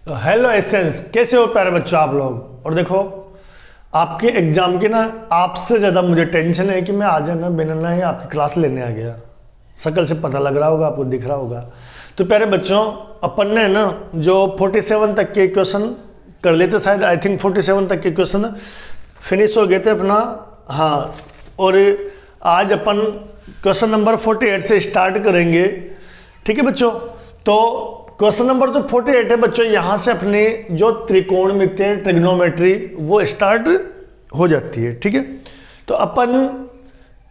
Hello essence, कैसे हो प्यारे बच्चों आप लोग। और देखो आपके एग्जाम की ना आपसे ज़्यादा मुझे टेंशन है कि मैं आज है ना बिना ही आपकी क्लास लेने आ गया। शक्ल से पता लग रहा होगा, आपको दिख रहा होगा। तो प्यारे बच्चों, अपन ने ना जो 47 तक के क्वेश्चन कर लेते, शायद आई थिंक 47 तक के क्वेश्चन फिनिश हो गए थे अपना। हाँ, और आज अपन क्वेश्चन नंबर 48 से स्टार्ट करेंगे। ठीक है बच्चों, तो क्वेश्चन नंबर जो 48 है बच्चों, यहाँ से अपने जो त्रिकोणमितीय ट्रिग्नोमेट्री वो स्टार्ट हो जाती है। ठीक है, तो अपन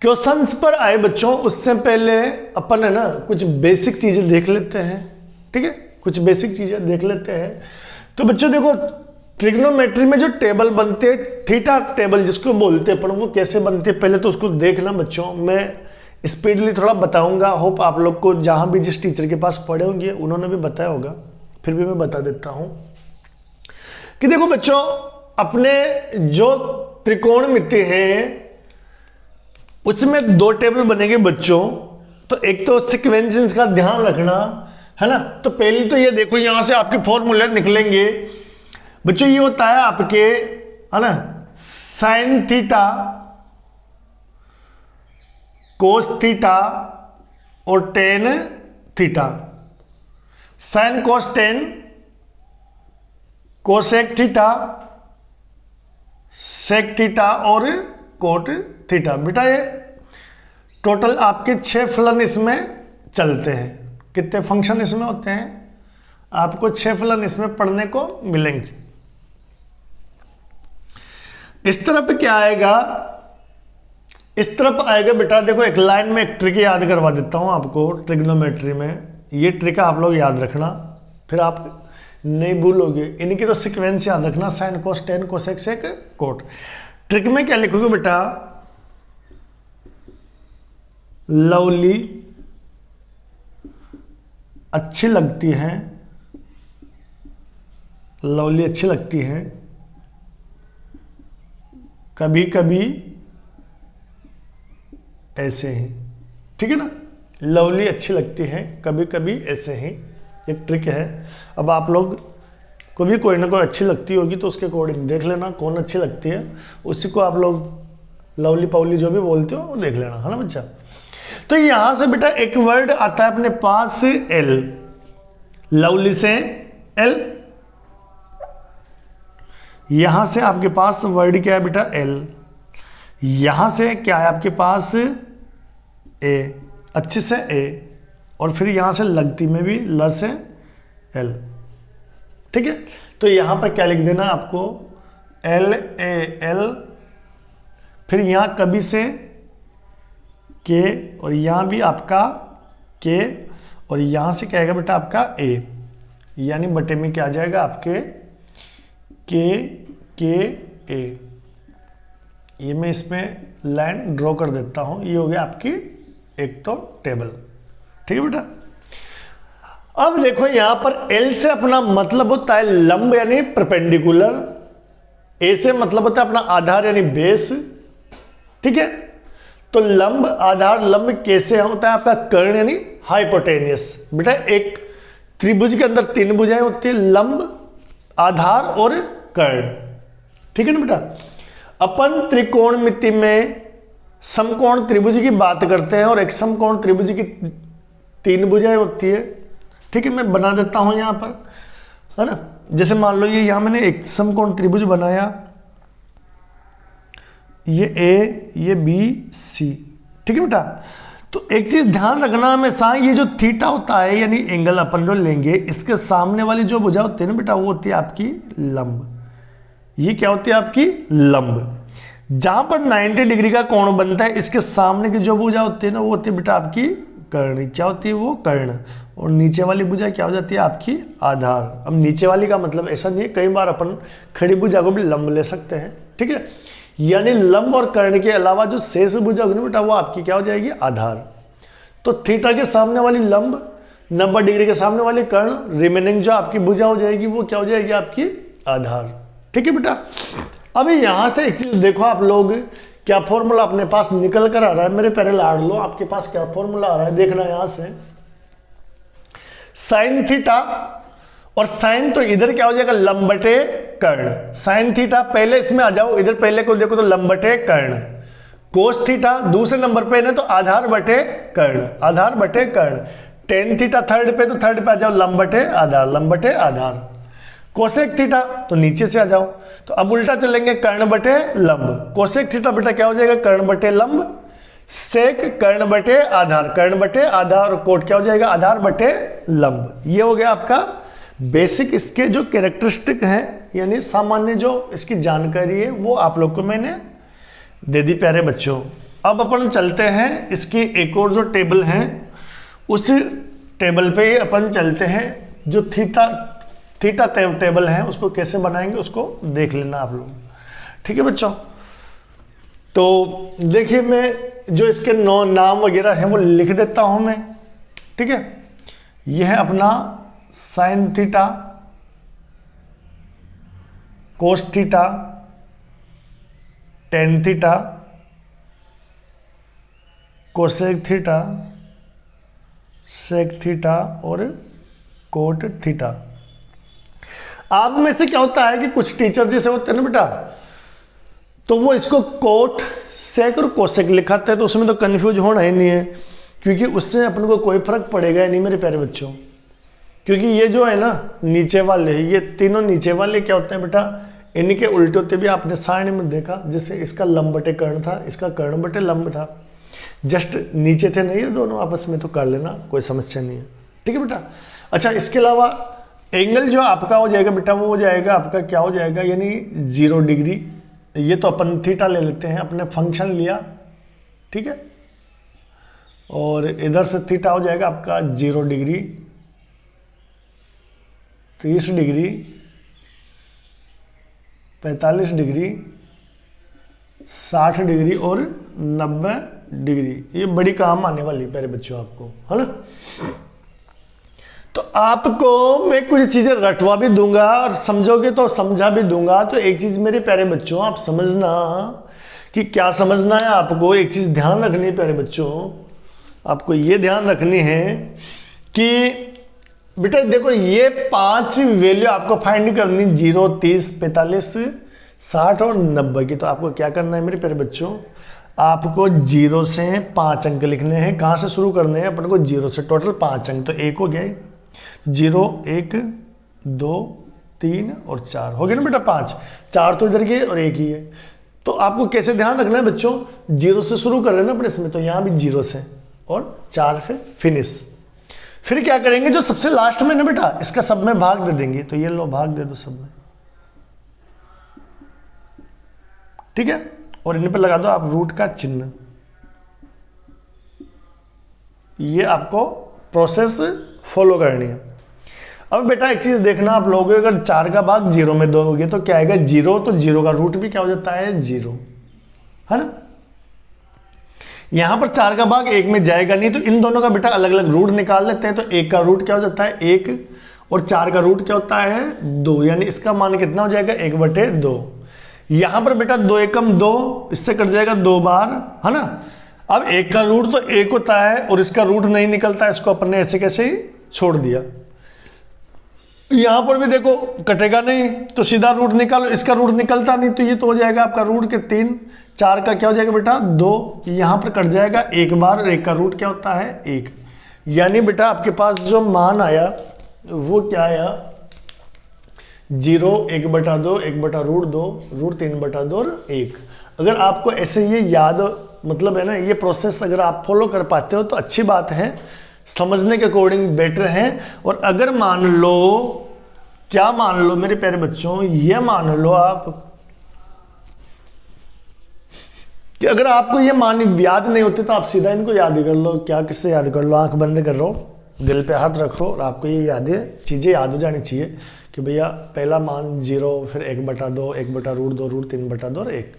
क्वेश्चंस पर आए बच्चों, उससे पहले अपन है ना कुछ बेसिक चीजें देख लेते हैं। ठीक है, कुछ बेसिक चीजें देख लेते हैं। तो बच्चों देखो, ट्रिग्नोमेट्री में जो टेबल बनते हैं, थीटा टेबल जिसको बोलते हैं, पर वो कैसे बनते हैं पहले तो उसको देखना बच्चों। मैं स्पीडली थोड़ा बताऊंगा, होप आप लोग को जहां भी जिस टीचर के पास पढ़े होंगे उन्होंने भी बताया होगा, फिर भी मैं बता देता हूं कि देखो बच्चों, अपने जो त्रिकोणमिति है उसमें दो टेबल बनेंगे बच्चों। तो एक तो सिक्वेंस का ध्यान रखना है ना। तो पहली तो ये देखो, यहां से आपके फॉर्मूले निकलेंगे बच्चों। ये होता है आपके, है ना, साइन थीटा, कोस थीटा और tan theta. Sine cos tan, cosec theta, sec theta और कोट थीटा। बेटा ये टोटल आपके 6 फलन इसमें चलते हैं। कितने फंक्शन इसमें होते हैं? आपको 6 फलन इसमें पढ़ने को मिलेंगे। इस तरफ क्या आएगा? इस तरफ आएगा बेटा, देखो एक लाइन में एक ट्रिक याद करवा देता हूं आपको ट्रिग्नोमेट्री में। ये ट्रिक आप लोग याद रखना, फिर आप नहीं भूलोगे। इनकी तो सीक्वेंस याद रखना, sine cos tan cosec sec cot. Trick में क्या लिखोगे बेटा? लवली अच्छी लगती है, लवली अच्छी लगती है, कभी कभी ऐसे ही। ठीक है ना, लवली अच्छी लगती है, कभी कभी ऐसे ही। एक ट्रिक है। अब आप लोग को भी कोई ना कोई अच्छी लगती होगी तो उसके अकॉर्डिंग देख लेना कौन अच्छी लगती है, उसी को आप लोग लवली पावली जो भी बोलते हो वो देख लेना, है ना बच्चा। तो यहां से बेटा एक वर्ड आता है अपने पास एल, लवली से एल। यहां से आपके पास वर्ड क्या है बेटा? एल। यहां से क्या है आपके पास? ए, अच्छे से ए, और फिर यहां से लगती में भी ल से एल। ठीक है, तो यहां पर क्या लिख देना आपको? एल ए एल, फिर यहां कभी से के, और यहां भी आपका के, और यहां से क्या आएगा बेटा आपका ए, यानी बटे में क्या आ जाएगा आपके के ए। ये मैं इसमें लाइन ड्रॉ कर देता हूं। ये हो गया आपकी एक तो टेबल। ठीक है बेटा, अब देखो यहां पर एल से अपना मतलब होता है लंब यानी परपेंडिकुलर, ए से मतलब होता है अपना आधार यानी बेस। ठीक है, तो लंब आधार लंब कैसे होता है आपका? कर्ण यानी हाइपोटेनियस। बेटा एक त्रिभुज के अंदर 3 भुजाएं होती है, लंब, आधार और कर्ण। ठीक है ना बेटा, अपन त्रिकोणमिति में समकोण त्रिभुज की बात करते हैं, और एक समकोण त्रिभुज की 3 भुजाएं होती है। ठीक है, मैं बना देता हूं यहां पर, है ना। जैसे मान लो ये यहां मैंने एक समकोण त्रिभुज बनाया, ये ए, ये बी, सी। ठीक है बेटा, तो एक चीज ध्यान रखना हमेशा, ये जो थीटा होता है यानी एंगल अपन जो लेंगे, इसके सामने वाली जो भुजा होती है ना बेटा, वो होती है आपकी लंब। ये क्या होती है आपकी? लंब। जहां पर 90 डिग्री का कोण बनता है, इसके सामने की जो भुजा होती है ना, वो होती है बेटा आपकी कर्ण। क्या होती है वो? कर्ण। और नीचे वाली भुजा क्या हो जाती है आपकी? आधार। अब नीचे वाली का मतलब ऐसा नहीं है, कई बार अपन खड़ी भुजा को भी लंब ले सकते हैं। ठीक है, यानी लंब और कर्ण के अलावा जो शेष भुजा होगी ना बेटा, वो आपकी क्या हो जाएगी? आधार। तो थीटा के सामने वाली लंब, 90 डिग्री के सामने वाली कर्ण, रिमेनिंग जो आपकी भुजा हो जाएगी वो क्या हो जाएगी? आपकी आधार। ठीक है बेटा, अभी यहां से एक चीज देखो आप लोग, क्या फॉर्मूला अपने पास निकल कर आ रहा है मेरे प्यारे लाडलो। आपके पास क्या फॉर्मूला आ रहा है देखना। यहां से साइन थीटा और साइन तो इधर क्या हो जाएगा, लंब बटे कर्ण। साइन थीटा पहले इसमें आ जाओ, इधर पहले को देखो तो लंब बटे कर्ण। कोस थीटा दूसरे नंबर पे ना तो आधार बटे कर्ण, आधार बटे कर्ण। टेन थीटा थर्ड पे, तो थर्ड पे आ जाओ लंब बटे आधार, लंब बटे आधार। कोसेक थीटा तो नीचे से आ जाओ, तो अब उल्टा चलेंगे, कर्ण बटे लंब। कोसेक थीटा बेटा क्या हो जाएगा, कर्ण बटे लंब। सेक कर्ण बटे आधार, कर्ण बटे आधार। और कोट क्या हो जाएगा, आधार बटे लंब। ये हो गया आपका बेसिक इसके जो कैरेक्टरिस्टिक हैं, यानी सामान्य जो इसकी जानकारी है वो आप लोग को मैंने दे दी प्यारे बच्चों। अब अपन चलते हैं इसकी एक और जो टेबल है, उस टेबल पे अपन चलते हैं। जो थीटा टेबल है उसको कैसे बनाएंगे उसको देख लेना आप लोग, ठीक है बच्चों। तो देखिए मैं जो इसके नाम वगैरह है वो लिख देता हूं मैं, ठीक है। यह है अपना sine theta, cos theta, tan theta, cosec theta, sec theta और कोट थीटा। आप में से क्या होता है कि कुछ टीचर जैसे होते हैं ना बेटा, तो वो इसको कोट सेक और कोसेक लिखाते हैं, तो उसमें तो कंफ्यूज होना ही नहीं है, क्योंकि उससे अपन को कोई फर्क पड़ेगा ही नहीं मेरे प्यारे बच्चों। क्योंकि ये जो है ना नीचे वाले, ये तीनों नीचे वाले क्या होते हैं बेटा, इनके उल्टे होते भी आपने सारणी में देखा, जैसे इसका लंब बटे कर्ण था, इसका कर्ण बटे लंब था, जस्ट नीचे थे नहीं ये दोनों आपस में, तो कर लेना कोई समस्या नहीं है, ठीक है बेटा। अच्छा, इसके अलावा एंगल जो आपका हो जाएगा बेटा, वो हो जाएगा आपका क्या हो जाएगा, यानी 0 डिग्री। ये तो अपन थीटा ले लेते हैं, अपने फंक्शन लिया, ठीक है। और इधर से थीटा हो जाएगा आपका 0 डिग्री, 30 डिग्री, 45 डिग्री, 60 डिग्री और 90 डिग्री। ये बड़ी काम आने वाली प्यारे बच्चों आपको, है ना। तो आपको मैं कुछ चीजें रटवा भी दूंगा और समझोगे तो समझा भी दूंगा। तो एक चीज मेरे प्यारे बच्चों आप समझना कि क्या समझना है आपको, एक चीज ध्यान रखनी है प्यारे बच्चों, आपको ये ध्यान रखनी है कि बेटा देखो ये 5 वैल्यू आपको फाइंड करनी, 0, 30, 45, 60 और 90 की। तो आपको क्या करना है मेरे प्यारे बच्चों, आपको 0 से 5 अंक लिखने हैं। कहाँ से शुरू करने हैं अपन को, 0 से, टोटल 5 अंक। तो 1 हो गया, 0, 1, 2, 3 और 4 हो गए ना बेटा 5। 4 तो इधर के और 1 ही है। तो आपको कैसे ध्यान रखना है बच्चों, 0 से शुरू कर रहे हैं ना अपने इसमें, तो यहाँ भी 0 से और 4 पे फिनिश। फिर क्या करेंगे, जो सबसे लास्ट में ना बेटा इसका सब में भाग दे देंगे। तो ये लो भाग दे दो सब में, ठीक है। और इन पे लगा दो आप रूट का चिन्ह। ये आपको प्रोसेस फॉलो करनी है। अब बेटा एक चीज देखना आप लोग, अगर 4 का भाग 0 में दोगे तो क्या आएगा, 0। तो 0 का रूट भी क्या हो जाता है, 0, है ना। यहां पर 4 का भाग 1 में जाएगा नहीं, तो इन दोनों का बेटा अलग अलग रूट निकाल लेते हैं। तो 1 का रूट क्या हो जाता है, 1, और 4 का रूट क्या होता है, 2, यानी इसका मान कितना हो जाएगा, 1/2। यहां पर बेटा 2 एकम 2, इससे कट जाएगा 2 बार, है ना। अब 1 का रूट तो 1 होता है और इसका रूट नहीं निकलता है, इसको अपन ने ऐसे कैसे ही छोड़ दिया। यहां पर भी देखो कटेगा नहीं, तो सीधा रूट निकालो, इसका रूट निकलता नहीं, तो ये तो हो जाएगा आपका रूट के 3। 4 का क्या हो जाएगा बेटा, 2, यहां पर कट जाएगा 1 बार, और 1 का रूट क्या होता है, 1। यानी बेटा आपके पास जो मान आया वो क्या आया, 0, 1/2, 1/√2, √3/2 और 1। अगर आपको ऐसे ये याद मतलब है ना, ये प्रोसेस अगर आप फॉलो कर पाते हो तो अच्छी बात है, समझने के अकॉर्डिंग बेटर है। और अगर मान लो, क्या मान लो मेरे प्यारे बच्चों, ये मान लो आप कि अगर आपको ये मान याद नहीं होते तो आप सीधा इनको याद ही कर लो। क्या किससे याद कर लो, आंख बंद कर लो, दिल पे हाथ रखो, और आपको ये यादें चीज़ें याद हो जानी चाहिए कि भैया पहला मान 0, फिर 1/2, 1/√2, √3/2 और 1।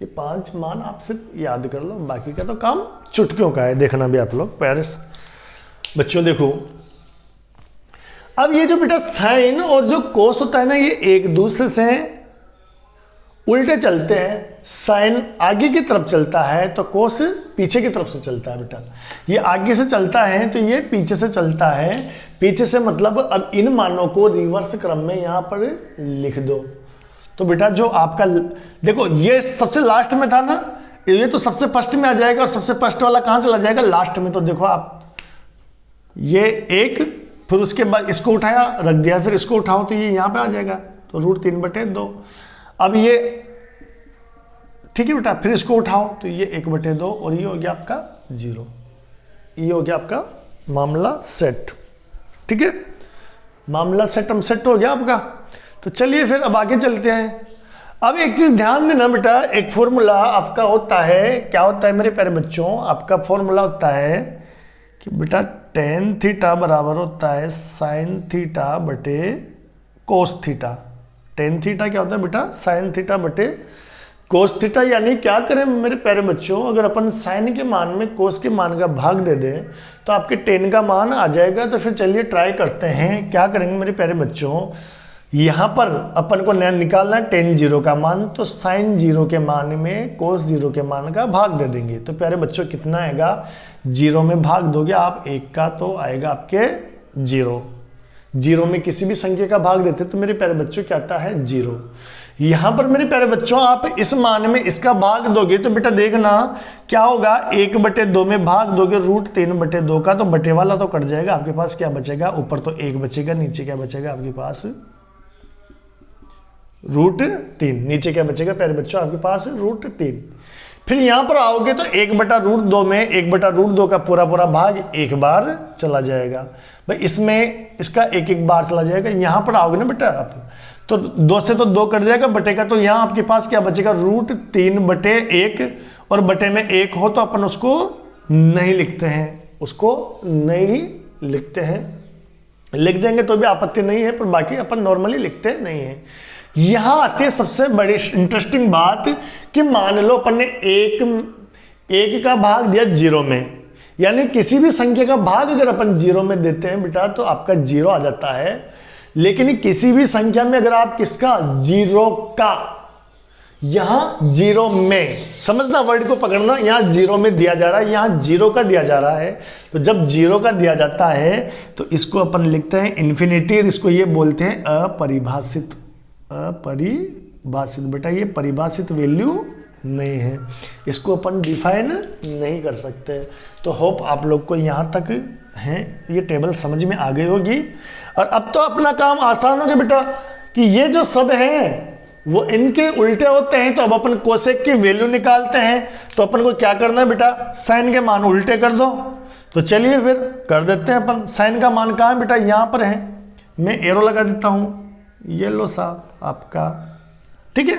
ये 5 मान आप सिर्फ याद कर लो, बाकी का तो काम चुटकियों का है। देखना भी आप लोग प्यारे बच्चों देखो। अब ये जो बेटा साइन और जो कोस होता है ना, ये एक दूसरे से उल्टे चलते हैं, साइन आगे की तरफ चलता है तो कोस पीछे की तरफ से चलता है बेटा। ये आगे से चलता है तो ये पीछे से चलता है। पीछे से मतलब अब इन मानों को रिवर्स क्रम में यहां पर लिख दो। तो बेटा जो आपका देखो ये सबसे लास्ट में था ना, ये तो सबसे फर्स्ट में आ जाएगा और सबसे फर्स्ट वाला कहां चला जाएगा, लास्ट में। तो देखो आप ये एक, फिर उसके बाद इसको उठाया रख दिया, फिर इसको उठाओ तो ये यहां पे आ जाएगा, तो √3/2। अब ये ठीक है बेटा, फिर इसको उठाओ तो ये 1/2 और ये हो गया आपका 0। ये हो गया आपका मामला सेट। ठीक है, मामला सेट हो गया आपका। तो चलिए फिर अब आगे चलते हैं। अब एक चीज ध्यान देना बेटा, एक फॉर्मूला आपका होता है, क्या होता है मेरे प्यारे बच्चों, आपका फॉर्मूला होता है कि बेटा tan थीटा बराबर होता है sin थीटा बटे cos थीटा। tan थीटा क्या होता है बेटा, sin थीटा बटे cos थीटा। यानी क्या करें मेरे प्यारे बच्चों, अगर अपन sin के मान में cos के मान का भाग दे दें तो आपके tan का मान आ जाएगा। तो फिर चलिए ट्राई करते हैं, क्या करेंगे मेरे प्यारे बच्चों, यहाँ पर अपन को निकालना है tan 0 का मान, तो sin 0 के मान में cos 0 के मान का भाग दे देंगे। तो प्यारे बच्चों कितना आएगा, 0 में भाग दोगे आप 1 का तो आएगा आपके 0। 0 में किसी भी संख्या का भाग देते तो मेरे प्यारे बच्चों क्या आता है 0। यहाँ पर मेरे प्यारे बच्चों आप इस मान में इसका भाग दोगे तो बेटा देखना क्या होगा, 1/2 में भाग दोगे √3/2 का, तो बटे वाला तो कट जाएगा, आपके पास क्या बचेगा, ऊपर तो 1 बचेगा, नीचे क्या बचेगा आपके पास √3। नीचे क्या बचेगा प्यारे बच्चों आपके पास √3। फिर यहां पर आओगे तो 1/√2 में 1/√2 का पूरा भाग एक बार चला जाएगा भाई, इसमें इसका एक बार चला जाएगा। यहां पर आओगे ना बेटा आप तो 2 से तो 2 कट जाएगा बटे का, तो यहां आपके पास क्या बचेगा √3/1, और बटे में 1 हो तो अपन उसको नहीं लिखते हैं, उसको नहीं लिखते हैं, लिख देंगे तो भी आपत्ति नहीं है, पर बाकी अपन नॉर्मली लिखते नहीं है। यहां आती है सबसे बड़ी इंटरेस्टिंग बात कि मान लो अपन ने एक का भाग दिया 0 में, यानी किसी भी संख्या का भाग अगर अपन 0 में देते हैं बेटा तो आपका 0 आ जाता है। लेकिन किसी भी संख्या में अगर आप किसका 0 का, यहां 0 में, समझना वर्ड को पकड़ना, यहां 0 में दिया जा रहा है, यहां 0 का दिया जा रहा है। तो जब 0 का दिया जाता है तो इसको अपन लिखते हैं इन्फिनिटी, और इसको ये बोलते हैं अपरिभाषित। अपरिभाषित बेटा ये परिभाषित वैल्यू नहीं है, इसको अपन डिफाइन नहीं कर सकते। तो होप आप लोग को यहाँ तक है ये टेबल समझ में आ गई होगी। और अब तो अपना काम आसान हो गया बेटा कि ये जो सब हैं वो इनके उल्टे होते हैं, तो अब अपन कोसेक की वैल्यू निकालते हैं। तो अपन को क्या करना है बेटा, साइन के मान उल्टे कर दो। तो चलिए फिर कर देते हैं अपन। साइन का मान कहाँ है बेटा, यहाँ पर है, मैं एरो लगा देता हूँ, ये लो साहब आपका, ठीक है।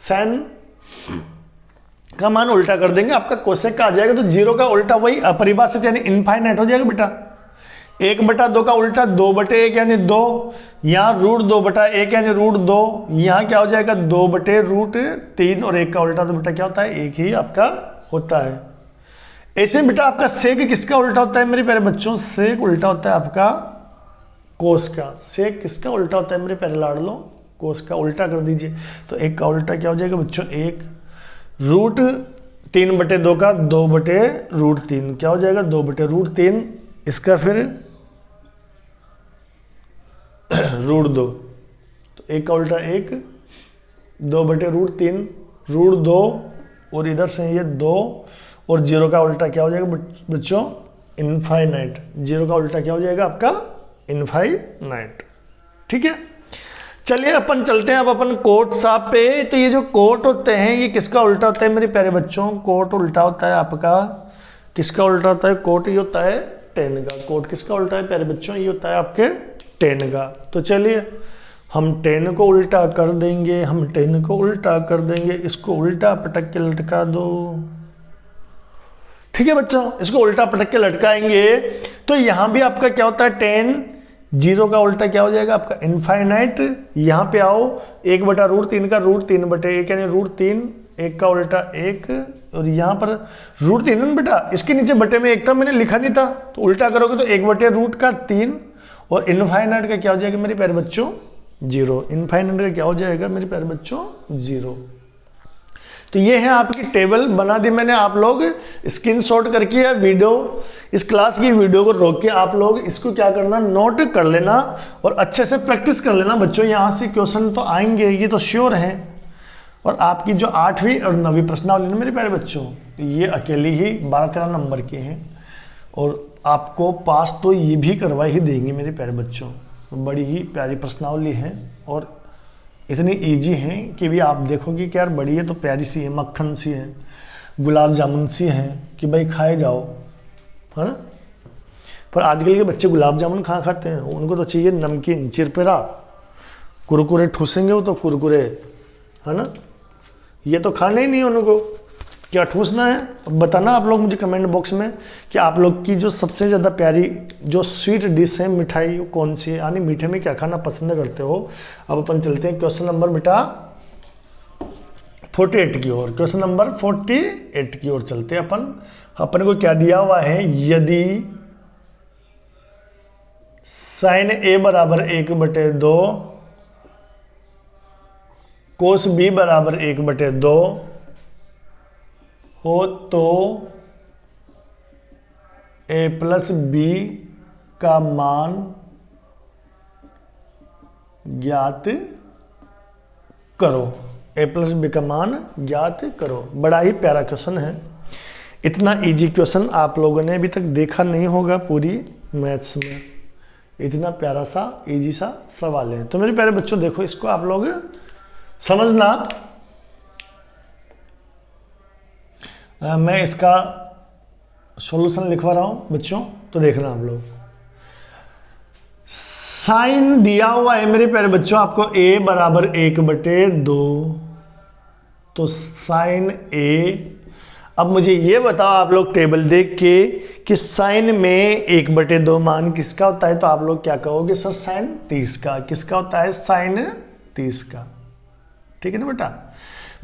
साइन का मान उल्टा कर देंगे, आपका कोसेक का आ जाएगा। तो 0 का उल्टा वही अपरिभाषित यानी इनफाइनाइट हो जाएगा बेटा। 1/2 का उल्टा 2/1 यानी 2, यहाँ √2/1 यानी √2, यहाँ क्या हो जाएगा 2/√3, और 1 का उल्टा तो बेटा क्या होता है 1 ही आपका होता है। ऐसे बेटा आपका सेक किसका उल्टा होता है मेरे प्यारे बच्चों, सेक उल्टा होता है आपका कोस का। सेक किसका उल्टा होता है मेरे प्यारे लाडलो, कोस का। उल्टा कर दीजिए तो 1 का उल्टा क्या हो जाएगा बच्चों 1, √3/2 का 2/√3 क्या हो जाएगा 2/√3, इसका फिर √2, तो 1 का उल्टा 1, 2/√3, √2, और इधर से ये 2, और 0 का उल्टा क्या हो जाएगा बच्चों इनफाइनाइट। 0 का उल्टा क्या हो जाएगा आपका इनफाइनाइट, ठीक है। चलिए अपन चलते हैं अब अपन कोट साहब पे। तो ये जो कोट होते हैं ये किसका उल्टा होता है मेरे प्यारे बच्चों, कोट उल्टा होता है आपका, किसका उल्टा होता है, कोट ये होता है tan का। कोट किसका उल्टा है प्यारे बच्चों, ये होता है आपके tan का। तो चलिए हम tan को उल्टा कर देंगे, हम tan को उल्टा कर देंगे, इसको उल्टा पटक के लटका दो, ठीक है बच्चों। इसको उल्टा पटक के लटकाएंगे तो यहां भी आपका क्या होता है tan, 0 का उल्टा क्या हो जाएगा आपका इनफाइनाइट। यहाँ पे आओ 1/√3 का √3/1 यानी √3, 1 का उल्टा 1, और यहाँ पर √3 बेटा, इसके नीचे बटे में 1 था, मैंने लिखा नहीं था, तो उल्टा करोगे तो 1/√3, और इनफाइनाइट का क्या हो जाएगा मेरे प्यारे बच्चों 0। इनफाइनाइट का क्या हो जाएगा मेरे प्यारे बच्चों? 0। तो ये है आपकी टेबल बना दी मैंने, आप लोग स्क्रीनशॉट करके या वीडियो, इस क्लास की वीडियो को रोक के आप लोग इसको क्या करना, नोट कर लेना और अच्छे से प्रैक्टिस कर लेना बच्चों। यहाँ से क्वेश्चन तो आएंगे, ये तो श्योर है। और आपकी जो 8वीं और 9वीं प्रश्नावली ना मेरे प्यारे बच्चों, ये अकेली ही 12-13 नंबर की हैं और आपको पास तो ये भी करवा ही देंगे मेरे प्यारे बच्चों। बड़ी ही प्यारी प्रश्नावली है और इतनी इजी है कि भी आप देखोगे कि यार बड़ी है तो प्यारी सी है, मक्खन सी है, गुलाब जामुन सी है कि भाई खाए जाओ, है ना। पर आजकल के बच्चे गुलाब जामुन कहाँ खाते हैं, उनको तो चाहिए नमकीन, चिरपिरा, कुरकुरे ठूसेंगे वो तो कुरकुरे, है ना। ये तो खाना ही नहीं उनको, क्या ठूसना है। अब बताना आप लोग मुझे कमेंट बॉक्स में कि आप लोग की जो सबसे ज़्यादा प्यारी जो स्वीट डिश है, मिठाई कौन सी है, यानी मीठे में क्या खाना पसंद करते हो। अब अपन चलते हैं क्वेश्चन नंबर बेटा 48 की ओर। क्वेश्चन नंबर 48 की ओर चलते हैं अपन। अपन को क्या दिया हुआ है, यदि साइन ए बराबर 1/2, कोस बी बराबर 1/2 हो तो a प्लस बी का मान ज्ञात करो। a प्लस बी का मान ज्ञात करो। बड़ा ही प्यारा क्वेश्चन है। इतना इजी क्वेश्चन आप लोगों ने अभी तक देखा नहीं होगा पूरी मैथ्स में। इतना प्यारा सा इजी सा सवाल है। तो मेरे प्यारे बच्चों देखो, इसको आप लोग समझना। मैं इसका सॉल्यूशन लिखवा रहा हूं बच्चों, तो देखना आप लोग। साइन दिया हुआ है मेरे प्यारे बच्चों आपको a बराबर 1/2, तो साइन a। अब मुझे ये बताओ आप लोग टेबल देख के कि साइन में 1/2 मान किसका होता है, तो आप लोग क्या कहोगे, सर साइन 30 का। किसका होता है, साइन 30 का। ठीक है ना बेटा।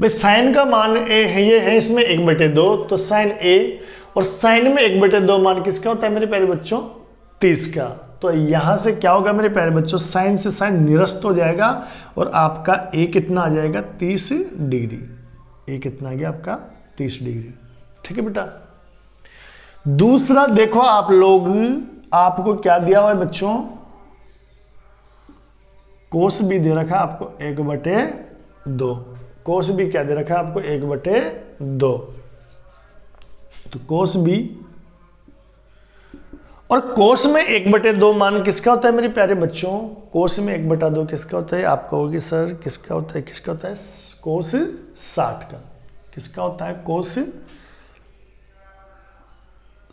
भाई साइन का मान ए है, ये है इसमें 1/2, तो साइन ए, और साइन में 1/2 मान किसका होता है मेरे प्यारे बच्चों, 30 का। तो यहां से क्या होगा मेरे प्यारे बच्चों, साइन से साइन निरस्त हो जाएगा और आपका ए कितना आ जाएगा, 30 डिग्री। ए कितना आ गया आपका, 30 डिग्री। ठीक है बेटा। दूसरा देखो आप लोग, आपको क्या दिया हुआ है बच्चों, कोस भी दे रखा है आपको 1/2। कोस भी क्या दे रखा है आपको, 1/2। तो कोस भी, और कोस में 1/2 मान किसका होता है मेरे प्यारे बच्चों, कोस में 1/2 किसका होता है, आप कहोगे सर किसका होता है, किसका होता है, कोस 60 का। किसका होता है, कोस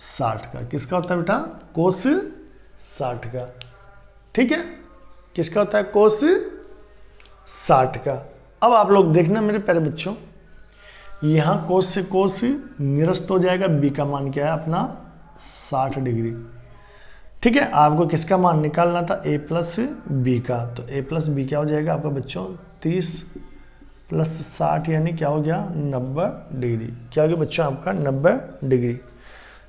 60 का। किसका होता है बेटा, कोस 60 का। ठीक है, किसका होता है, कोस 60 का। अब आप लोग देखना मेरे प्यारे बच्चों, यहां कोस से कोस निरस्त हो जाएगा, बी का मान क्या है अपना 60 डिग्री। ठीक है, आपको किसका मान निकालना था, a प्लस बी का। तो a प्लस बी क्या हो जाएगा आपका बच्चों, 30 प्लस 60 यानी क्या हो गया, 90 डिग्री। क्या हो गया बच्चों आपका 90 डिग्री।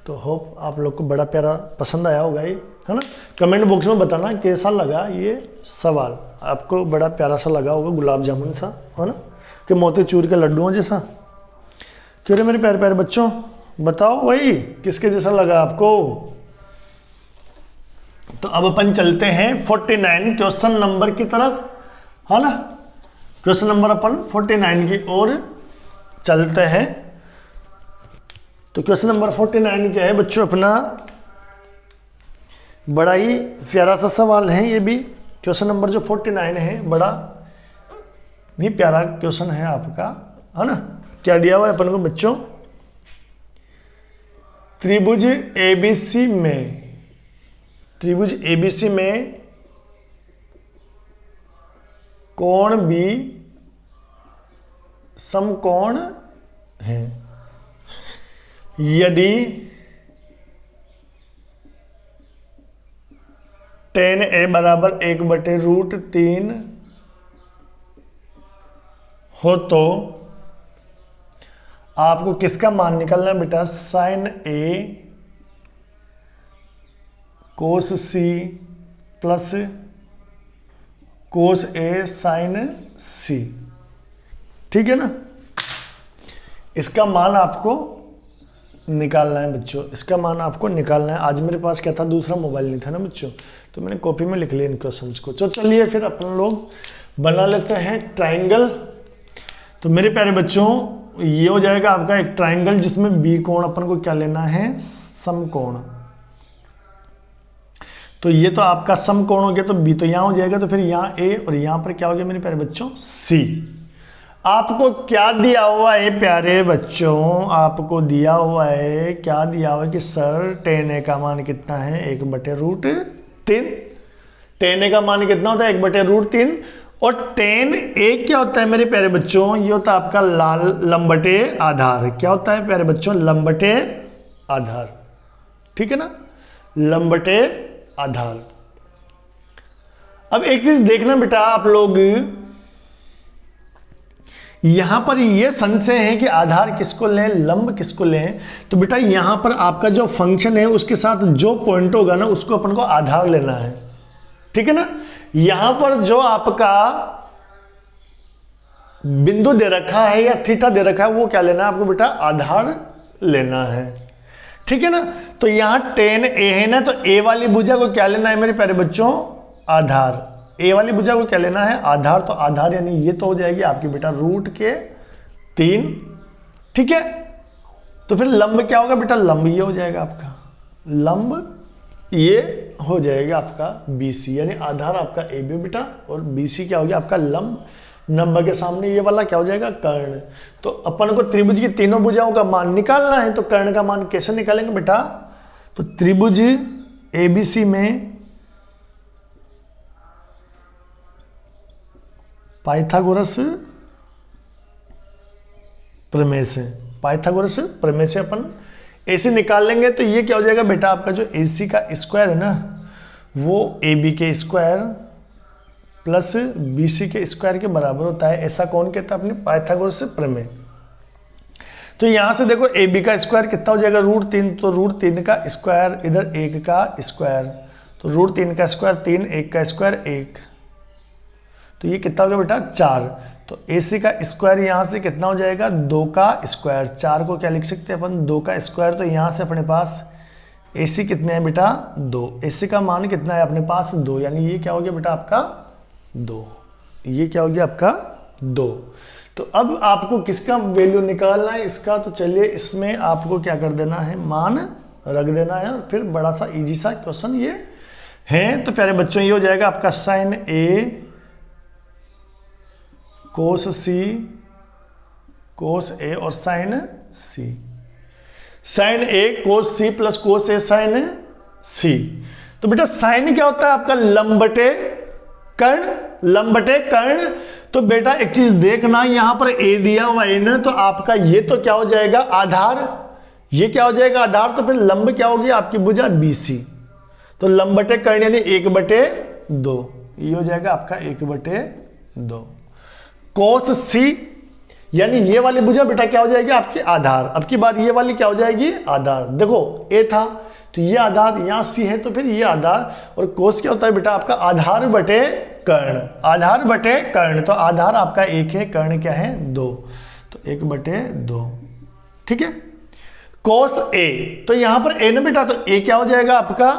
तो होप आप लोग को बड़ा प्यारा पसंद आया होगा ये, है ना। कमेंट बॉक्स में बताना कैसा लगा ये सवाल, आपको बड़ा प्यारा सा लगा होगा, गुलाब जामुन सा, है ना, कि मोतीचूर के लड्डुओं जैसा। क्यों रे मेरे प्यारे प्यारे बच्चों, बताओ वही किसके जैसा लगा आपको। तो अब अपन चलते हैं 49 क्वेश्चन नंबर की तरफ, है ना। क्वेश्चन नंबर अपन 49 की ओर चलते हैं। तो क्वेश्चन नंबर 49 क्या है बच्चों अपना, बड़ा ही प्यारा सा सवाल है ये भी। क्वेश्चन नंबर जो 49 है बड़ा भी प्यारा क्वेश्चन है आपका, है ना। क्या दिया हुआ है अपन को बच्चों, त्रिभुज एबीसी में, त्रिभुज एबीसी में कोण बी समकोण है यदि tan a बराबर 1/√3 हो तो आपको किसका मान निकालना है बेटा, sine a cos c plus cos A sine C, ठीक है ना। इसका मान आपको निकालना है बच्चों, इसका मान आपको निकालना है। आज मेरे पास क्या था, दूसरा मोबाइल नहीं था ना बच्चों, तो मैंने कॉपी में लिख लिया इन क्वेश्चंस को। तो चलिए फिर अपन लोग बना लेते हैं ट्राइंगल। तो मेरे प्यारे बच्चों ये हो जाएगा आपका एक ट्राइंगल जिसमें बी कोण अपन को क्या लेना है, समकोण। तो ये तो आपका समकोण हो गया, तो बी तो यहाँ हो जाएगा, तो फिर यहाँ ए और यहाँ पर क्या हो गया मेरे प्यारे बच्चों, सी। आपको क्या दिया हुआ है प्यारे बच्चों, आपको दिया हुआ है, क्या दिया हुआ है कि सर tan a का मान कितना है, 1/√3। tan a का मान कितना होता है, 1/√3। और tan a क्या होता है मेरे प्यारे बच्चों, ये होता है आपका लंबटे आधार। क्या होता है प्यारे बच्चों, लंबटे आधार, ठीक है ना, लंबटे आधार। अब एक चीज देखना बेटा आप लोग, यहां पर ये संशय है कि आधार किसको लें, लंब किसको लें। तो बेटा यहां पर आपका जो फंक्शन है उसके साथ जो पॉइंट होगा ना उसको अपन को आधार लेना है, ठीक है ना। यहां पर जो आपका बिंदु दे रखा है या थीटा दे रखा है वो क्या लेना है आपको बेटा, आधार लेना है, ठीक है ना। तो यहां tan a है ना, तो a वाली भुजा को क्या लेना है मेरे प्यारे बच्चों, आधार। ए वाली भुजा को क्या लेना है, आधार। तो आधार यानी ये तो हो जाएगी आपकी बेटा √3, ठीक है। तो फिर लंब क्या होगा बेटा, लंब ये हो जाएगा आपका, लंब ये हो जाएगा आपका BC, यानी आधार आपका AB बेटा, और BC क्या हो गया आपका लंब। नंबर के सामने ये वाला क्या हो जाएगा, कर्ण। तो अपन को त्रिभुज की तीनों भुजाओं का मान निकालना है, तो कर्ण का मान कैसे निकालेंगे बेटा, तो त्रिभुज ABC में पाइथागोरस प्रमेय से, पाइथागोरस प्रमेय से अपन AC निकाल लेंगे। तो ये क्या हो जाएगा बेटा, आपका जो AC का स्क्वायर है ना वो AB के स्क्वायर प्लस BC के स्क्वायर के बराबर होता है, ऐसा कौन कहता है, अपनी पाइथागोरस प्रमेय। तो यहां से देखो AB का स्क्वायर कितना हो जाएगा, √3। तो √3 का स्क्वायर इधर 1 का स्क्वायर, तो √3 का स्क्वायर 3, 1 का स्क्वायर 1, तो ये कितना हो गया बेटा 4। तो AC का स्क्वायर यहाँ से कितना हो जाएगा, 2 का स्क्वायर। 4 को क्या लिख सकते हैं अपन, 2 का स्क्वायर। तो यहाँ से अपने पास AC कितने हैं बेटा, 2। AC का मान कितना है अपने पास, 2, यानी ये क्या हो गया बेटा आपका 2, ये क्या हो गया आपका 2। तो अब आपको किसका वैल्यू निकालना है इसका, तो चलिए इसमें आपको क्या कर देना है, मान रख देना है, और फिर बड़ा सा इजी सा क्वेश्चन ये है। तो प्यारे बच्चों ये हो जाएगा आपका sin A cos C cos A और sin C, sin A cos C plus cos A sin C। तो बेटा sin क्या होता है आपका लंबटे कर्ण, लंबटे कर्ण। तो बेटा एक चीज देखना, यहां पर A दिया हुआ है ना, तो आपका ये तो क्या हो जाएगा आधार, ये क्या हो जाएगा आधार। तो फिर लंब क्या होगी आपकी भुजा BC, तो लंबटे कर्ण यानी 1/2, ये हो जाएगा आपका 1/2। cos C यानी ये वाली भुजा बेटा क्या हो जाएगी आपकी आधार। अब की बार ये वाली क्या हो जाएगी आधार। देखो A था तो ये आधार, यहाँ C है तो फिर ये आधार, और cos क्या होता है बेटा आपका आधार बटे कर्ण, आधार बटे कर्ण। तो आधार आपका 1 है, कर्ण क्या है 2, तो 1/2, ठीक है। cos A, तो यहां पर A ना बेटा, तो A क्या हो जाएगा आपका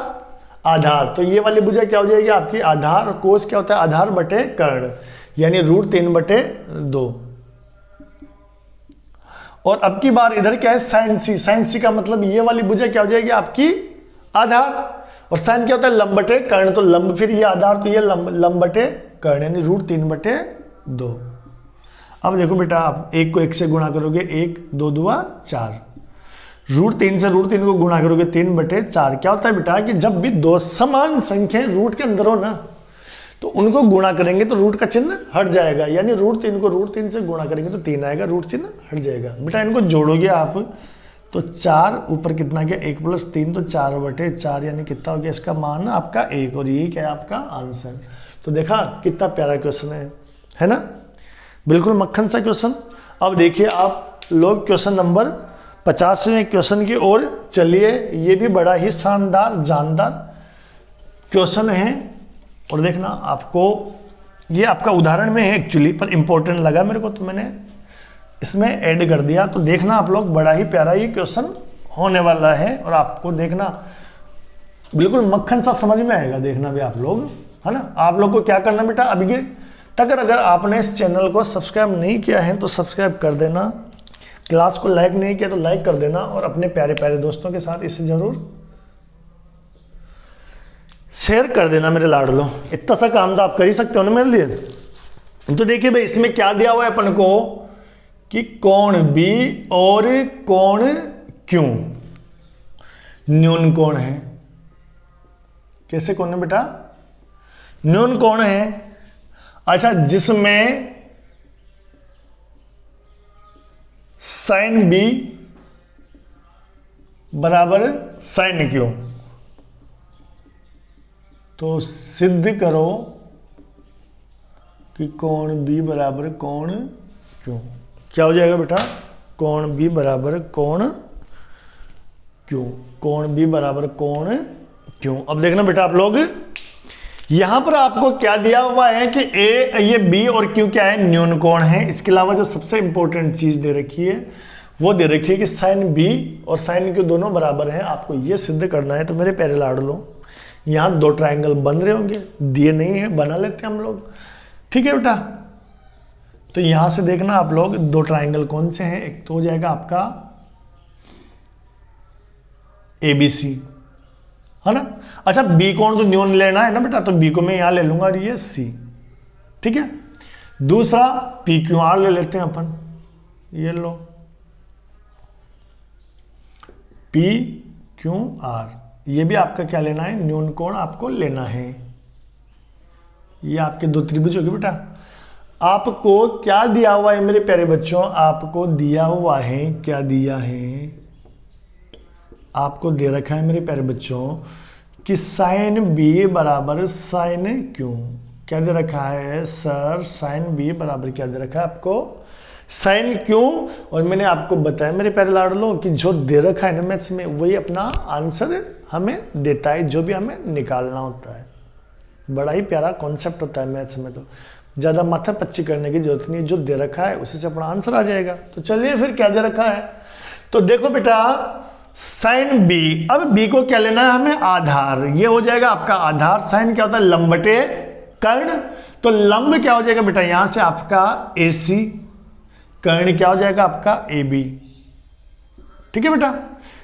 आधार, तो ये वाली भुजा क्या हो जाएगी आपकी आधार। और cos क्या होता है आधार बटे कर्ण, यानी √3/2। और अब की बार इधर क्या है sin C, sin C का मतलब ये वाली भुजा क्या हो जाएगी आपकी आधार, और sin क्या होता है लंब बटे कर्ण, तो लंब फिर ये आधार, तो ये लंब बटे कर्ण यानी √3/2। अब देखो बेटा आप 1 को 1 से गुणा करोगे, 1 2 दूआ 4, √3 से √3 को गुणा करोगे 3/4। क्या होता है बेटा कि जब भी दो समान संख्याएं रूट के अंदर हो ना, तो उनको गुणा करेंगे तो रूट का चिन्ह हट जाएगा, यानी √3 को √3 से गुणा करेंगे तो 3 आएगा, रूट चिन्ह हट जाएगा। बेटा इनको जोड़ोगे आप तो 4 ऊपर कितना गया 1 + 3, तो 4/4 यानी कितना हो गया इसका मान आपका 1, और ये क्या है आपका आंसर। तो देखा कितना प्यारा क्वेश्चन है ना, बिल्कुल मक्खन सा क्वेश्चन। अब देखिए आप लोग क्वेश्चन नंबर 50वें क्वेश्चन की ओर चलिए। ये भी बड़ा ही शानदार जानदार क्वेश्चन है, और देखना आपको ये आपका उदाहरण में है एक्चुअली, पर इंपॉर्टेंट लगा मेरे को तो मैंने इसमें ऐड कर दिया। तो देखना आप लोग, बड़ा ही प्यारा ये क्वेश्चन होने वाला है और आपको देखना बिल्कुल मक्खन सा समझ में आएगा, देखना भी आप लोग, है ना। आप लोग को क्या करना बेटा, अभी तक अगर आपने इस चैनल को सब्सक्राइब नहीं किया है तो सब्सक्राइब कर देना, क्लास को लाइक नहीं किया तो लाइक कर देना और अपने प्यारे प्यारे दोस्तों के साथ इसे जरूर शेयर कर देना मेरे लाडलो। इतना सा काम तो आप कर ही सकते हो ना मेरे लिए। तो देखिए भाई, इसमें क्या दिया हुआ है अपन को कि कोण बी और कोण क्यों न्यून कोण है। कैसे कोण है बेटा, न्यून कोण है। अच्छा, जिसमें साइन बी बराबर साइन क्यू, तो सिद्ध करो कि कोण बी बराबर कोण क्यू। क्या हो जाएगा बेटा, कोण बी बराबर कोण क्यू, कोण बी बराबर कोण क्यू। अब देखना बेटा आप लोग, यहां पर आपको क्या दिया हुआ है कि ए, ये बी और क्यू क्या है, न्यून कोण है। इसके अलावा जो सबसे इंपॉर्टेंट चीज दे रखी है वो दे रखी है कि साइन बी और साइन क्यू दोनों बराबर हैं। आपको ये सिद्ध करना है। तो मेरे प्यारे लाडलो, यहाँ दो ट्रायंगल बन रहे होंगे, दिए नहीं है, बना लेते हैं हम लोग, ठीक है बेटा। तो यहां से देखना आप लोग, दो ट्रायंगल कौन से हैं। एक तो हो जाएगा आपका ABC, है ना। अच्छा, बी कोण तो न्यून लेना है ना बेटा, तो बी को मैं यहां ले लूंगा और ये C, ठीक है। दूसरा PQR ले लेते हैं अपन, ये लो PQR, ये भी आपका क्या लेना है, न्यून कोण आपको लेना है। ये आपके दो त्रिभुज होगी बेटा। आपको क्या दिया हुआ है मेरे प्यारे बच्चों, आपको दिया हुआ है, क्या दिया है, आपको दे रखा है मेरे प्यारे बच्चों कि साइन बी बराबर साइन क्यू। क्या दे रखा है सर, साइन बी बराबर क्या दे रखा है आपको, साइन क्यू। और मैंने आपको बताया मेरे प्यारे लाडलो कि जो दे रखा है ना मैथ्स में, वही अपना आंसर हमें देता है, जो भी हमें निकालना होता है। बड़ा ही प्यारा कॉन्सेप्ट होता है मैथ्स में, तो ज़्यादा माथा पच्ची करने की जरूरत नहीं, जो दे रखा है उसी से अपना आंसर आ जाएगा। तो चलिए फिर क्या दे रखा है, तो देखो बेटा साइन बी, अब बी को क्या लेना है हमें, आधार। ये हो जाएगा आपका आधार। साइन क्या होता है, लंबटे कर्ण, तो लंब क्या हो जाएगा बेटा यहां से आपका AC, कर्ण क्या हो जाएगा आपका AB, ठीक है बेटा।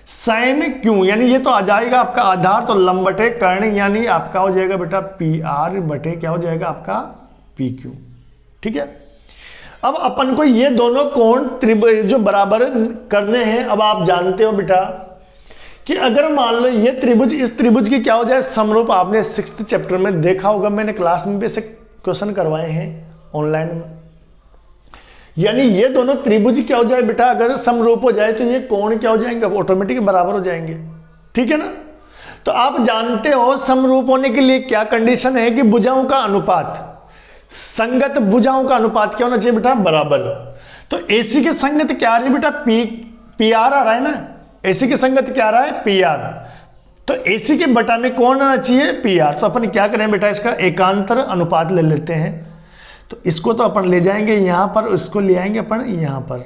साइन क्यू यानी ये तो आ जाएगा आपका आधार, तो लंब बटे कर्ण यानी आपका हो जाएगा बेटा PR बटे क्या हो जाएगा आपका PQ, ठीक है। अब अपन को ये दोनों कोण जो बराबर करने हैं। अब आप जानते हो बेटा कि अगर मान लो ये त्रिभुज इस त्रिभुज की क्या हो जाए समरूप, आपने 6th चैप्टर में देखा होगा, मैंने क्लास में भी ऐसे क्वेश्चन करवाए हैं ऑनलाइन में। यानी ये दोनों त्रिभुज क्या हो जाए बेटा, अगर समरूप हो जाए तो ये कोण क्या हो जाएंगे, ऑटोमेटिक बराबर हो जाएंगे, ठीक है ना। तो आप जानते हो समरूप होने के लिए क्या कंडीशन है कि भुजाओं का अनुपात, संगत भुजाओं का अनुपात क्या होना चाहिए बेटा, बराबर। तो AC के संगत क्या आ रही है बेटा, PR आ रहा है ना, AC के संगत क्या आ रहा है, PR। तो AC के बटा में कौन आना चाहिए, PR। तो अपन क्या करें बेटा, इसका एकांतर अनुपात ले लेते हैं। तो इसको तो अपन ले जाएंगे यहां पर, इसको ले आएंगे अपन यहां पर,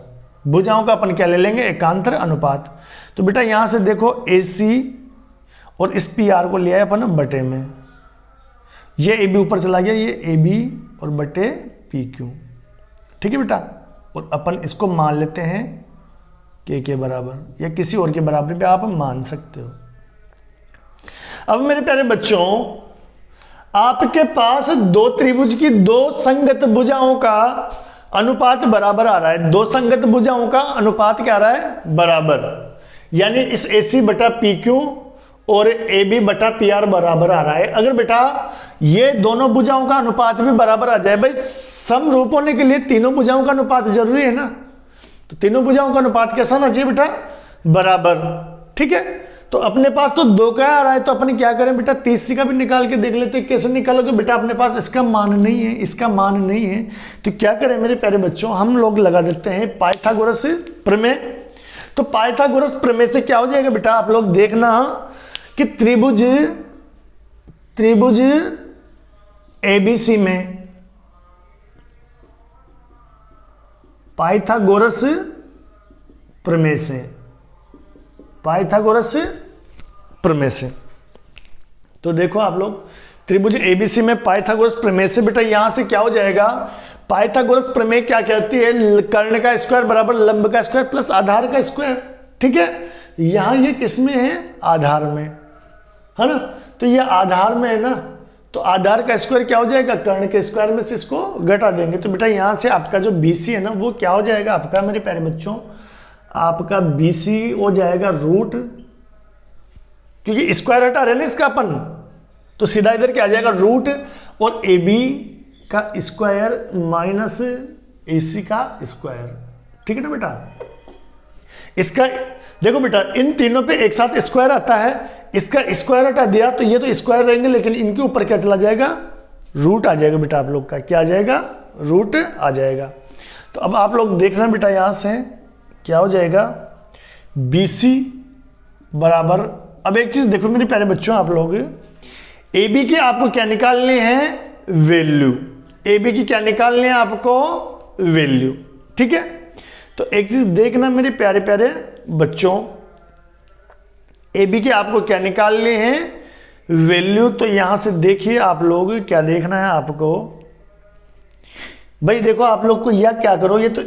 भुजाओं का अपन क्या ले लेंगे, एकांतर अनुपात। तो बेटा यहां से देखो AC और इस PR को ले आए अपन बटे में, ये AB ऊपर चला गया, ये AB और बटे PQ, ठीक है बेटा। और अपन इसको मान लेते हैं K के बराबर, या किसी और के बराबर भी आप मान सकते हो। अब मेरे प्यारे बच्चों, आपके पास दो त्रिभुज की दो संगत भुजाओं का अनुपात बराबर आ रहा है। दो संगत भुजाओं का अनुपात क्या आ रहा है, बराबर। यानी इस AC बटा PQ और AB बटा PR बराबर आ रहा है। अगर बेटा ये दोनों भुजाओं का अनुपात भी बराबर आ जाए, भाई समरूप होने के लिए तीनों भुजाओं का अनुपात जरूरी है ना, तो तीनों भुजाओं का अनुपात कैसा होना चाहिए बेटा, बराबर, ठीक है। तो अपने पास तो दो का आ रहा है, तो अपन क्या करें बेटा, तीसरी का भी निकाल के देख लेते हैं। कैसे निकालोगे बेटा, अपने पास इसका मान नहीं है, इसका मान नहीं है, तो क्या करें मेरे प्यारे बच्चों, हम लोग लगा देते हैं पाइथागोरस प्रमेय। तो पाइथागोरस प्रमेय से क्या हो जाएगा बेटा, आप लोग देखना कि त्रिभुज ABC में पाइथागोरस प्रमेय से, पाइथागोरस प्रमेय से। तो देखो आप लोग त्रिभुज एबीसी में पाइथागोरस प्रमेय से बेटा यहां से क्या हो जाएगा, पाइथागोरस प्रमेय क्या कहती है, कर्ण का स्क्वायर बराबर लंब का स्क्वायर प्लस आधार का स्क्वायर। ठीक है, यहां ये किस में है, आधार में है ना, तो ये आधार में है ना, तो आधार का स्क्वायर क्या हो जाएगा, कर्ण के स्क्वायर में से इसको घटा देंगे। तो बेटा यहां से आपका जो बीसी है ना वो क्या हो जाएगा आपका, मेरे प्यारे बच्चों, आपका बीसी हो जाएगा रूट, क्योंकि स्क्वायर हटा रहे ना इसका अपन, तो सीधा इधर क्या आ जाएगा रूट, और ए बी का स्क्वायर माइनस ए सी का स्क्वायर। ठीक है ना बेटा, इसका देखो बेटा इन तीनों पे एक साथ स्क्वायर आता है, इसका स्क्वायर हटा दिया तो ये तो स्क्वायर रहेंगे, लेकिन इनके ऊपर क्या चला जाएगा, रूट आ जाएगा बेटा आप लोग का, क्या आ जाएगा, रूट आ जाएगा। तो अब आप लोग देखना बेटा यहां से क्या हो जाएगा, BC बराबर, अब एक चीज देखो मेरे प्यारे बच्चों, आप लोग AB की आपको क्या निकालनी है, वैल्यू, AB की क्या निकालनी है आपको, वैल्यू। ठीक है, तो एक चीज देखना मेरे प्यारे प्यारे बच्चों, AB की आपको क्या निकालनी है, वैल्यू। तो यहां से देखिए आप लोग क्या देखना है आपको, भाई देखो आप लोग को या क्या करो, ये तो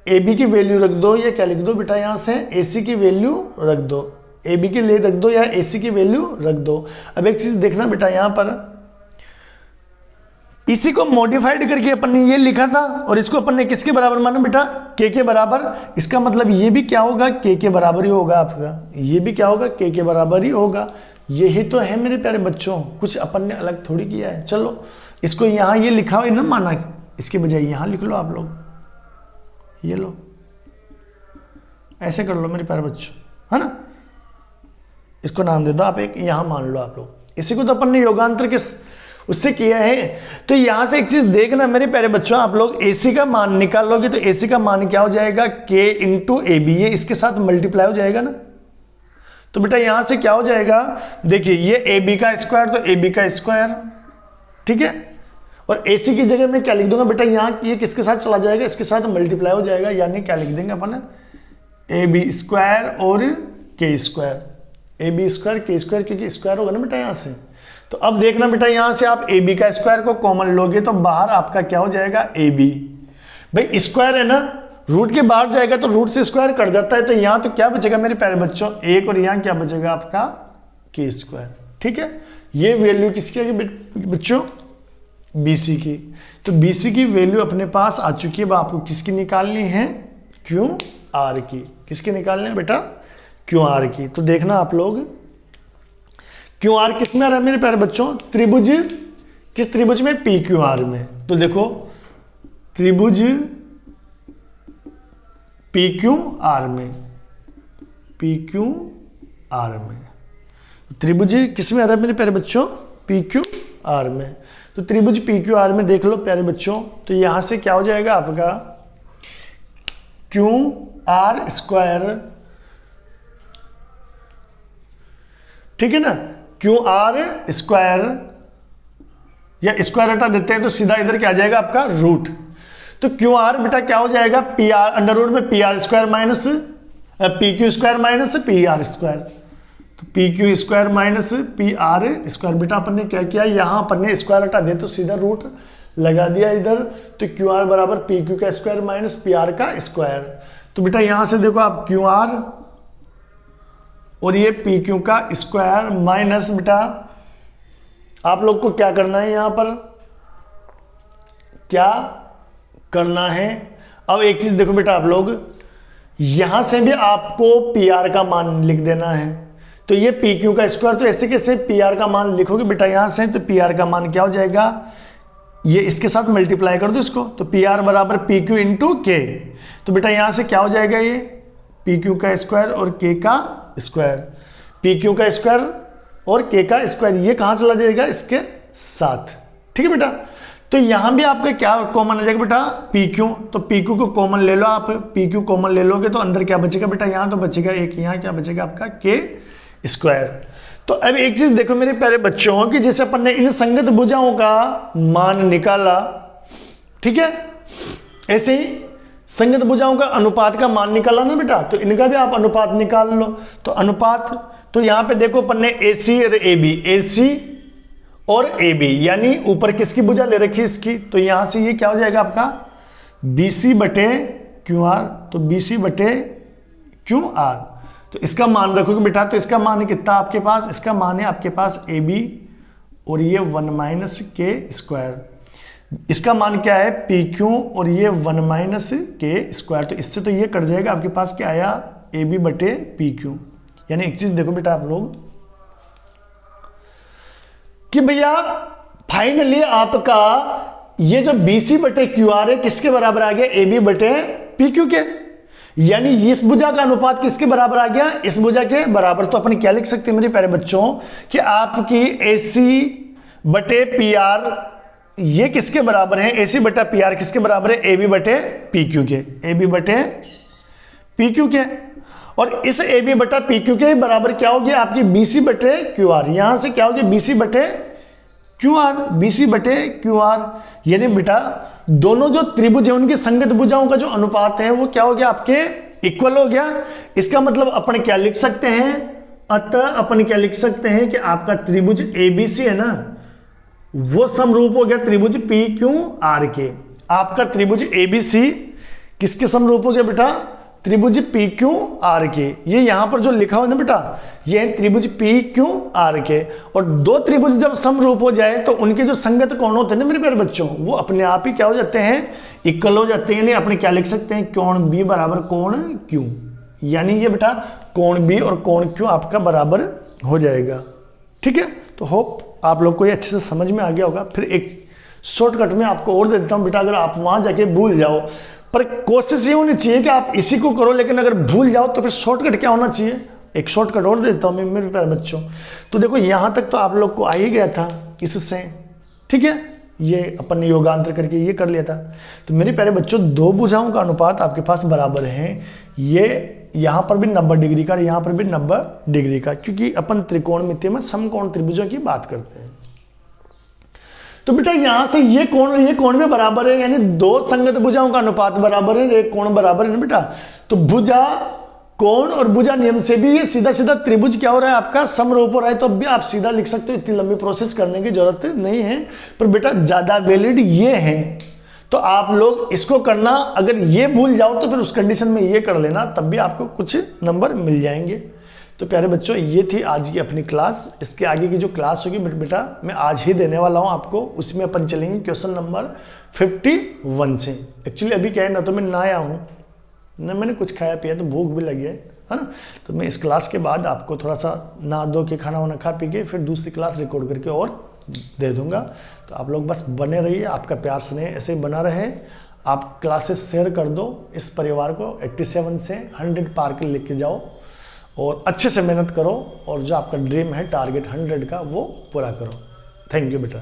AB की वैल्यू रख दो, या क्या लिख दो बेटा यहां से AC की वैल्यू रख दो, AB के लिए रख दो या AC की वैल्यू रख दो। अब एक चीज देखना बेटा यहां पर, इसी को मॉडिफाइड करके अपन ने ये लिखा था और इसको अपन ने किसके बराबर माना बेटा, K के बराबर। इसका मतलब ये भी क्या होगा, K के बराबर ही होगा आपका, ये भी क्या होगा, K के बराबर ही होगा। यही तो है मेरे प्यारे बच्चों, कुछ अपन ने अलग थोड़ी किया है। चलो इसको यहाँ ये लिखा हुआ ना माना, इसके बजाय यहाँ लिख लो आप लोग, ये लो, ऐसे कर लो मेरे प्यारे बच्चों, है ना, इसको नाम दे दो आप एक, यहां मान लो आप लोग। इसी को तो अपन ने योगांतर के उससे किया है। तो यहां से एक चीज देखना मेरे प्यारे बच्चों, आप लोग AC का मान निकालोगे तो AC का मान क्या हो जाएगा, K इंटू AB, ये इसके साथ मल्टीप्लाई हो जाएगा ना। तो बेटा यहां से क्या हो जाएगा, देखिए ये AB का स्क्वायर तो AB का स्क्वायर, ठीक है, और AC की जगह में क्या लिख दूंगा बेटा, यहाँ ये किसके साथ चला जाएगा, इसके साथ मल्टीप्लाई हो जाएगा, यानी क्या लिख देंगे अपन, AB स्क्वायर और K square, AB square K square, क्योंकि स्क्वायर होगा ना बेटा यहाँ से। तो अब देखना बेटा यहां से आप AB का स्क्वायर को कॉमन लोगे तो बाहर आपका क्या हो जाएगा, AB। भाई स्क्वायर है ना, रूट के बाहर जाएगा तो रूट से स्क्वायर कट जाता है, तो यहां तो क्या बचेगा मेरे प्यारे बच्चों, एक, और यहां क्या बचेगा आपका K स्क्वायर। ठीक है, ये वैल्यू किसकी है बच्चों, BC की। तो BC की वैल्यू अपने पास आ चुकी है, आपको किसकी निकालनी है, QR की। किसकी निकालनी है बेटा, QR की। तो देखना आप लोग QR किस में आ रहा है मेरे प्यारे बच्चों, त्रिभुज, किस त्रिभुज में, PQR में। तो देखो त्रिभुज PQR में, PQR में, त्रिभुज किस में आ रहा है मेरे प्यारे बच्चों, PQR में। तो त्रिभुज PQR में देख लो प्यारे बच्चों, तो यहां से क्या हो जाएगा आपका, QR स्क्वायर, ठीक है ना, QR स्क्वायर, या स्क्वायर हटा देते हैं तो सीधा इधर क्या आ जाएगा आपका रूट। तो QR बेटा क्या हो जाएगा, PR अंडर रूट में PR square minus PQ square minus PR square. तो PQ square minus PR square, बेटा अपन ने क्या किया, यहाँ अपन ने स्क्वायर हटा दिया तो सीधा रूट लगा दिया इधर। तो QR बराबर PQ का स्क्वायर माइनस PR का स्क्वायर। तो बेटा यहां से देखो आप QR और ये PQ का स्क्वायर माइनस, बेटा आप लोग को क्या करना है, यहां पर क्या करना है। अब एक चीज देखो बेटा आप लोग, यहां से भी आपको PR का मान लिख देना है। तो ये PQ का स्क्वायर, तो ऐसे कैसे PR का मान लिखोगे बेटा यहां से, तो PR का मान क्या हो जाएगा, ये इसके साथ मल्टीप्लाई कर दो इसको, तो PR बराबर PQ इंटू K। तो बेटा यहां से क्या हो जाएगा, ये PQ का स्क्वायर और K का स्क्वायर, PQ का स्क्वायर और K का स्क्वायर, ये कहां चला जाएगा, इसके साथ। ठीक है बेटा, तो यहां भी आपका क्या कॉमन आ जाएगा बेटा, PQ। तो PQ को कॉमन ले लो आप, PQ कॉमन ले लोगे तो अंदर क्या बचेगा बेटा, यहां तो बचेगा एक, यहां क्या बचेगा आपका K स्क्वायर। तो अब एक चीज देखो मेरे प्यारे बच्चों, कि जैसे अपन ने इन संगत भुजाओं का मान निकाला, ठीक है, ऐसे ही संगत भुजाओं का अनुपात का मान निकाला ना बेटा, तो इनका भी आप अनुपात निकाल लो। तो अनुपात, तो यहां पे देखो अपन ने AC और AB, AC और AB, यानी ऊपर किसकी भुजा ले रखी इसकी, तो यहां से ये क्या हो जाएगा आपका BC बटे QR, तो BC बटे QR। तो इसका मान रखोगे बेटा, तो इसका मान है कितना आपके पास, इसका मान है आपके पास AB और ये 1 माइनस के स्क्वायर, इसका मान क्या है PQ और ये 1 माइनस के स्क्वायर। तो इससे तो ये कट जाएगा, आपके पास क्या आया AB बटे PQ। यानी एक चीज देखो बेटा आप लोग कि भैया फाइनली आपका ये जो BC बटे QR है किसके बराबर आ गया, AB बटे PQ के। यानी इस भुजा का अनुपात किसके बराबर आ गया, इस भुजा के बराबर। तो अपन क्या लिख सकते हैं मेरे प्यारे बच्चों कि आपकी AC बटे PR ये किसके बराबर है, AC बटा PR किसके बराबर है, AB बटे PQ के, AB बटे PQ के। और इस AB बटा PQ के बराबर क्या होगी आपकी BC बटे QR, यहां से क्या होगी BC बटे QR, BC बटे QR। यानी बेटा दोनों जो त्रिभुज है उनकी संगत भुजाओं का जो अनुपात है वो क्या हो गया आपके इक्वल हो गया। इसका मतलब अपन क्या लिख सकते हैं, अतः अपन क्या लिख सकते हैं कि आपका त्रिभुज ABC है ना वो समरूप हो गया त्रिभुज PQR के। आपका त्रिभुज ABC किसके समरूप हो गया बेटा, त्रिभुज PQR के। ये यहां पर जो लिखा हुआ है ना बेटा ये है त्रिभुज PQR के। और दो त्रिभुज जब समरूप हो जाए तो उनके जो संगत कोण होते हैं ना मेरे प्यारे बच्चों वो अपने आप ही क्या हो जाते हैं, इक्वल हो जाते हैं। अपने क्या लिख सकते हैं, कोण B बराबर कोण Q। यानी ये बेटा कोण B और कोण Q आपका बराबर हो जाएगा। ठीक है, तो होप आप लोग को ये अच्छे से समझ में आ गया होगा। फिर एक शॉर्टकट में आपको और दे देता हूं बेटा, अगर आप वहां जाके भूल जाओ, पर कोशिश ये होनी चाहिए कि आप इसी को करो, लेकिन अगर भूल जाओ तो फिर शॉर्टकट क्या होना चाहिए, एक शॉर्टकट और देता हूं मैं मेरे प्यारे बच्चों। तो देखो यहां तक तो आप लोग को आ ही गया था इससे, ठीक है, ये अपन ने योगांतर करके ये कर लिया था। तो मेरे प्यारे बच्चों दो भुजाओं का अनुपात आपके पास बराबर है, ये यहां पर भी 90 डिग्री का, यहां पर भी 90 डिग्री का, क्योंकि अपन त्रिकोणमिति में समकोण त्रिभुजों की बात करते हैं। तो बेटा यहां से ये कोण में बराबर है, यानी दो संगत भुजाओं का अनुपात बराबर है, एक कोण बराबर है ना बेटा। तो भुजा कोण और भुजा नियम से भी ये सीधा सीधा त्रिभुज क्या हो रहा है आपका समरूप हो रहा है। तो अब भी आप सीधा लिख सकते हो, इतनी लंबी प्रोसेस करने की जरूरत नहीं है। पर बेटा ज्यादा वैलिड ये है, तो आप लोग इसको करना, अगर ये भूल जाओ तो फिर उस कंडीशन में ये कर लेना, तब भी आपको कुछ नंबर मिल जाएंगे। तो प्यारे बच्चों ये थी आज की अपनी क्लास। इसके आगे की जो क्लास होगी बेटा मैं आज ही देने वाला हूं आपको, उसमें अपन चलेंगे क्वेश्चन नंबर 51 से। एक्चुअली अभी क्या है ना, तो मैं नया हूं ना, मैंने कुछ खाया पिया तो भूख भी लगी है ना। तो मैं इस क्लास के बाद आपको थोड़ा सा नहा धो के खाना वाना खा पी के फिर दूसरी क्लास रिकॉर्ड करके और दे दूंगा। तो आप लोग बस बने रहिए, आपका प्यार स्नेह ऐसे ही बना रहे। आप क्लासेस शेयर कर दो इस परिवार को, 87 से 100 पार के लेके जाओ और अच्छे से मेहनत करो, और जो आपका ड्रीम है टारगेट 100 का वो पूरा करो। थैंक यू बेटा।